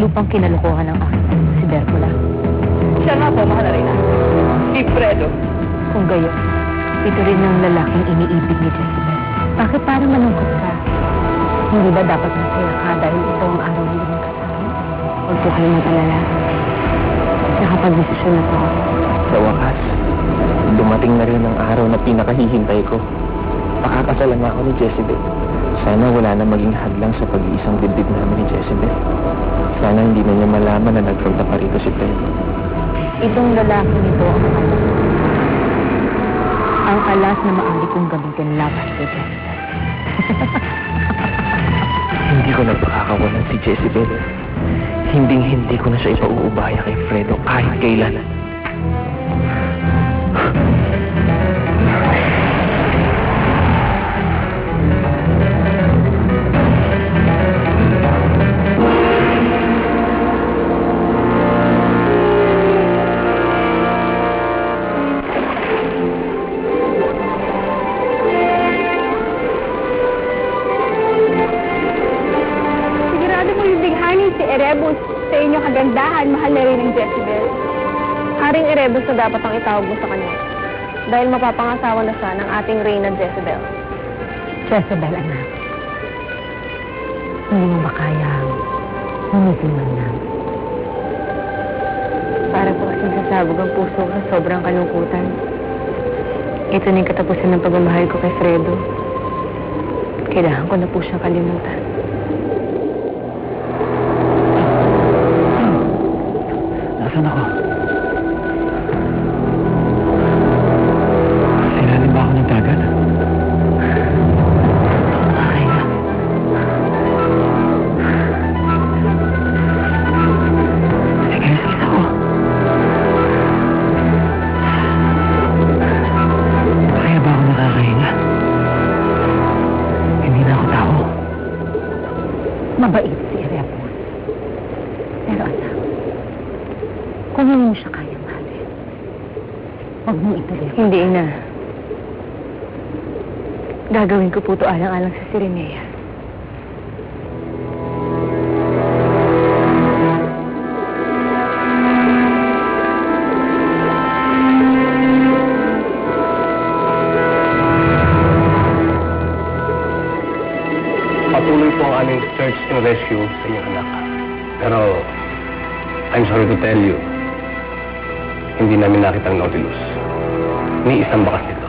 lupang kinalukuhan ng aking si Bercola. Siya nga po, mahal na rin na. Si Fredo. Kung gayon, ito rin ang lalaking iniibig ni Jezebel. Bakit parang malungkot ka? Hindi ba dapat masaya ka dahil ito ang araw ng iyong kasama? Huwag po kayo mag-alala. Nakapag-desisyon na po ako. Sa wakas, dumating na rin ang araw na pinakahihintay ko. Pakakasalan nga ako ni Jezebel. Sana wala na maging hadlang sa pag-iisang dibdib namin ni Jezebel. Sana hindi na niya malaman na nagpunta pa rito si Fredo. Itong lalaki nito ang alas na maaari kong gamitin laban kay Jezebel. Hindi ko na pakakawalan si Jezebel. Hindi ko na siya ipauubaya kay Fredo kahit kailan. Erebus, sa inyong kagandahan, mahal na rin ng Jezebel. Haring Erebus na dapat ang itawag mo sa kanya. Dahil mapapangasawa na siya ng ating reyna Jezebel. Jezebel, anak. Hindi mo ba kayang humitin man lang? Para po kasing sasabog ang puso ko sa sobrang kalungkutan. Ito na yung katapusan ng pagmamahal ko kay Fredo. Kailangan ko na po siyang kalimutan. Nasaan ako? Silalim ba ako ng dagat? Okay na. Sige, ako. Kaya ba ako nakakahinga? Hindi na ako tao. Mabait si Erebus. Pero anak, kung hindi mo siya kaya mahalin, huwag mong ituloy. Hindi na. Gagawin ko po ito alang-alang sa Sirenea. Patuloy po ang aming search and rescue sa inyong anak. Pero, I'm sorry to tell you, hindi namin nakita ang Nautilus. Ni isang bakas nito.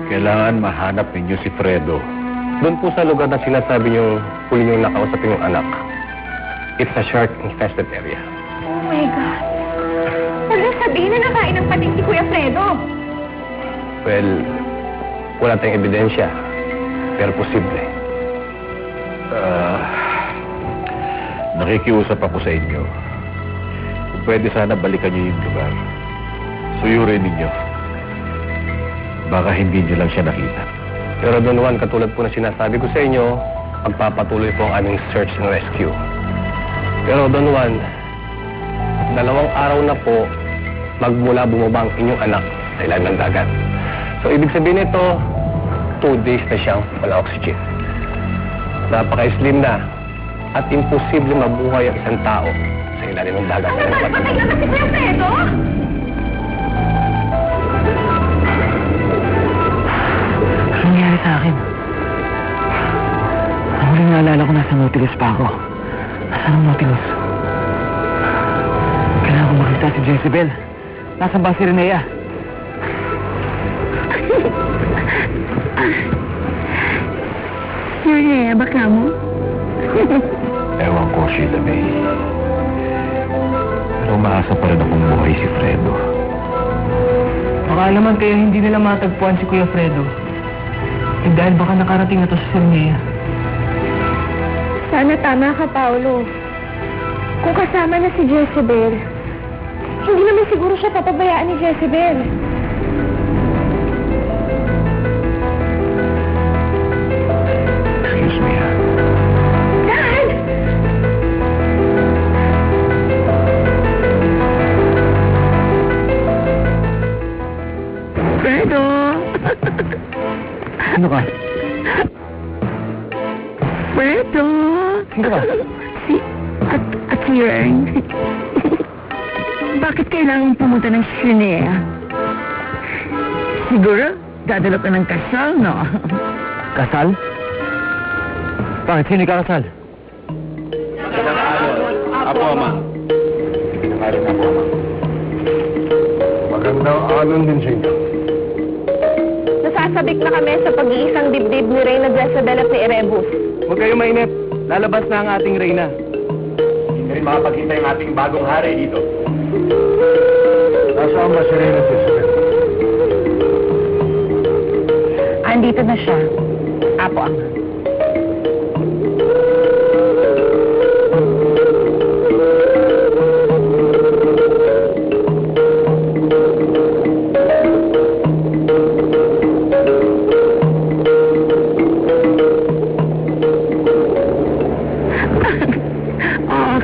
Kailangan mahanap ninyo si Fredo. Doon po sa lugar na sinasabi niyo huli niyong nakausap yung anak. It's a shark-infested area. Oh my God! Huwag na sabihin na nakain ng pating si Kuya Fredo. Well, wala tayong ebidensya. Pero posible. Nakikiusap ako sa inyo. Kung pwede sana balikan niyo yung lugar. Suyurin ninyo. Baka hindi niyo lang siya nakita. Pero Don Juan, katulad po na sinasabi ko sa inyo, magpapatuloy po ang aming search and rescue. Pero Don Juan, 2 araw na po magmula bumaba ang inyong anak sa ilalim ng dagat. So, ibig sabihin nito, 2 days na siyang wala oxygen. Napaka-slim na at imposible mabuhay ang isang tao sa ilalim ng dagat. Ano ba? Patay na si Kuya Fredo? Anong nangyari sa akin? Ang huling naalala ko nasa Nautilus pa ako. Nasaan ang Nautilus? Kailangan ko makita si Jezebel. Nasaan ba si Renea? Renea, baka mo? Ewan ko, Sheila May. Pero umaasa pa rin akong buhay si Fredo. Baka naman kaya hindi nila matagpuan si Kuya Fredo. Eh dahil baka nakarating na to sa Sirenea. Sana tama ka, Paolo. Kung kasama na si Jezebel, hindi naman siguro siya papabayaan ni Jezebel. Excuse me, ha? Dad! Fredo! Ano ka? Fredo! Sino ka? Si Kieran, bakit kailangan pumunta ng Shinea? Siguro, dadalo ka ng kasal, no? Kasal? Bakit? Sino kakasal? Apo, Ama. Pinangalan na po, Ama. Magandang alon din sa inyo. Nasasabik na kami sa pag-iisang dibdib ni Reyna Jezebel at ni Erebus. Huwag kayo mainip. Lalabas na ang ating Reyna. Hindi rin makapagkita yung ating bagong hari dito. Nasaan ba si Reyna Jezebel? Andito na siya. Apo, Ama.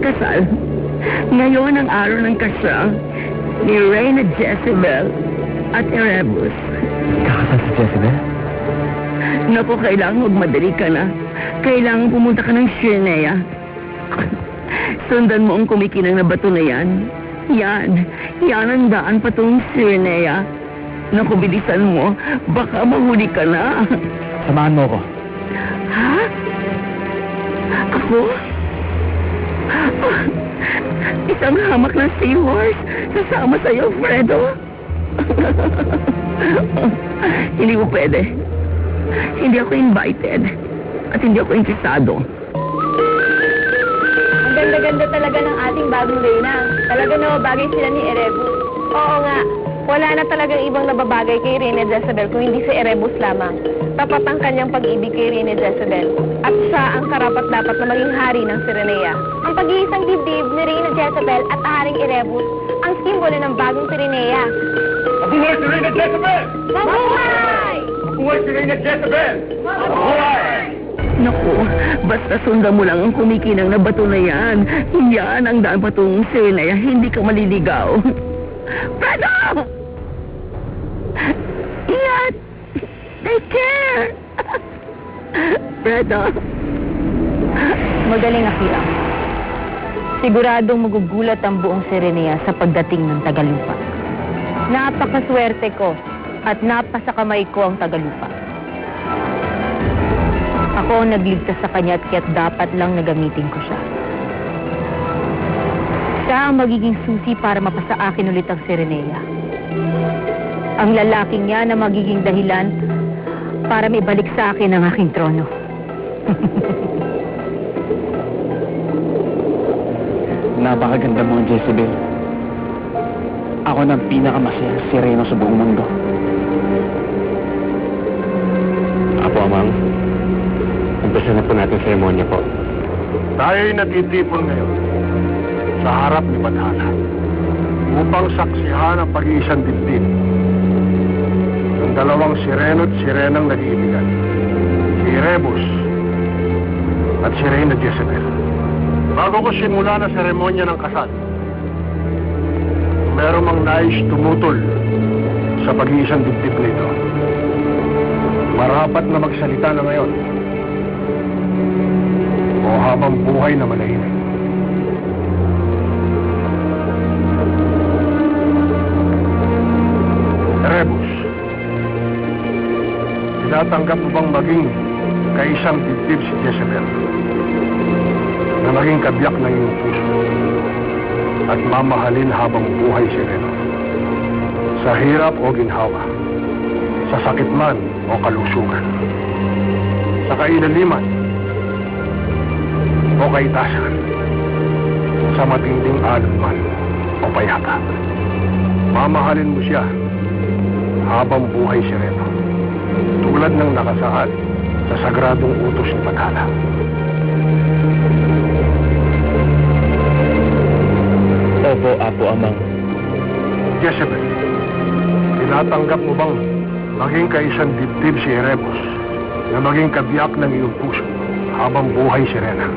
Kasal. Ngayon ang araw ng kasal ni Reyna Jezebel at Erebus. Kakasal si Jezebel? Naku, kailangan magmadali ka na. Kailangan pumunta ka ng Shinea. Sundan mo ang kumikinang na bato na yan. Yan ang daan patungong Shinea. Naku, bilisan mo. Baka mahuli ka na. Samahan mo ko. Ha? Ako? Isang hamak ng seahorse sasama sa'yo, Fredo. Hindi ko pwede. Hindi ako invited. At hindi ako interesado. Ang ganda-ganda talaga ng ating bagong Reyna. Talaga nababagay sila ni Erebus. Oo nga, wala na talagang ibang nababagay kay Reyna Jezebel kung hindi si Erebus lamang. Tapat ang kanyang pag-ibig kay Reyna Jezebel. At siya ang karapat-dapat na maging hari ng Sirenea. Ang pag-iisang dibdib ni Reyna Jezebel at Haring Erebus ang simbolo ng bagong Sirenea. Mabuhay si Reyna Jezebel! Mabuhay! Mabuhay si Reyna Jezebel! Mabuhay! Naku, basta sundan mo lang ang kumikinang na bato na yan. Yan ang daan patungong Sirenea. Hindi ka maliligaw. Fredo! Ingat! Take care! Fredo! Magaling na Piang. Siguradong magugulat ang buong Sirenea sa pagdating ng Tagalupa. Napakaswerte ko at napasakamay ko ang Tagalupa. Ako ang nagligtas sa kanya at kaya't dapat lang nagamitin ko siya. Siya ang magiging susi para mapasa akin ulit ang Sirenea. Ang lalaking niya na magiging dahilan para maibalik sa akin ang aking trono. Napakaganda mo, Jezebel. Ako ng pinakamasayang sireno sa buong mundo. Apo, Amang. Umpisa na po natin seremonya po. Tayo'y natitipon ngayon sa harap ni Badhana upang saksihan ang pag-iisang dibdib ng dalawang sireno at sirenang nag-iibigan, si Erebus at si Reyna Jezebel. Bago ko simula na seremonya ng kasal, meron mang nais tumutol sa pag-iisang dibdib nito. Marapat na magsalita na ngayon o habang buhay na manahimik. Erebus, tinatanggap mo bang maging kaisang dibdib si Jezebel na maging kabiyak ng iyong puso at mamahalin habang buhay si Reyna? Sa hirap o ginhawa, sa sakit man o kalusugan, sa kailaliman o kaitasan, sa matinding alon man o payapa, mamahalin mo siya habang buhay si Reyna, tulad ng nakasaad sa sagradong utos ni Badhana. Opo, Apo, Amang. Jezebel, tinatanggap mo bang maging kaisang dibdib si Erebus na maging kabiyak ng iyong puso habang buhay si Reyna?